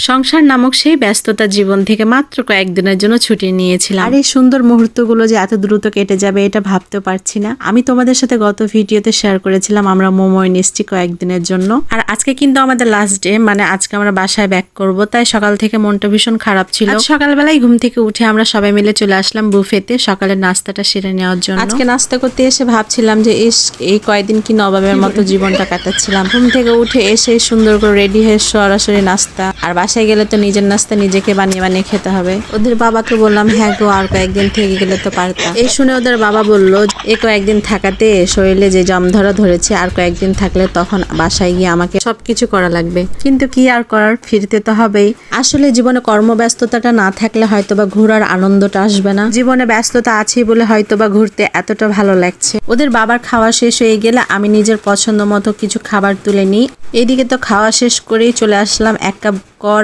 সংসার নামক সেই ব্যস্ততা জীবন থেকে মাত্র কয়েকদিনের জন্য ছুটি নিয়েছিলাম। আর এই সুন্দর মুহূর্তগুলো যে এত দ্রুত কেটে যাবে এটা ভাবতেও পারছি না। আমি তোমাদের সাথে গত ভিডিওতে শেয়ার করেছিলাম আমরা মোমোয় নিচ্ছি কয়েকদিনের জন্য। আর আজকে কিন্তু আমাদের লাস্ট ডে, মানে আজকে আমরা বাসায় ব্যাক করব। তাই সকাল থেকে মনটা ভীষণ খারাপ ছিল। সকালবেলায় ঘুম থেকে উঠে আমরা সবাই মিলে চলে আসলাম বুফেতে সকালের নাস্তাটা সেরে নেওয়ার জন্য। আজকে নাস্তা করতে এসে ভাবছিলাম যে এই কয়েকদিন কি নবাবের মতো জীবনটা কাটাচ্ছিলাম। ঘুম থেকে উঠে এসে সুন্দর করে রেডি হয়ে সরাসরি নাস্তা, আর বাসায় গেলে তো নিজের নাস্তা নিজেকে বানিয়ে বানিয়ে খেতে হবে। ওদের বাবাকে বললাম হ্যাঁ গো আর কয়েকদিন থেকে গেলে তো পারতাম। এই শুনে ওদের বাবা বলল এই কয়েকদিন থাকাতে শরীরে যে জম ধরেছে, আর কয়েকদিন থাকলে তখন বাসায় গিয়ে আমাকে সবকিছু করা লাগবে। কিন্তু কি আর করার, ফিরতে তো হবেই। আসলে জীবনে কর্মব্যস্ততাটা না থাকলে হয়তোবা ঘোরার আনন্দটা আসবে না। জীবনে ব্যস্ততা আছে বলে হয়তোবা ঘুরতে এতটা ভালো লাগছে। ওদের বাবার খাওয়া শেষ হয়ে গেলে আমি নিজের পছন্দ মতো কিছু খাবার তুলে নিই। এদিকে তো খাওয়া শেষ করেই চলে আসলাম 1 কাপ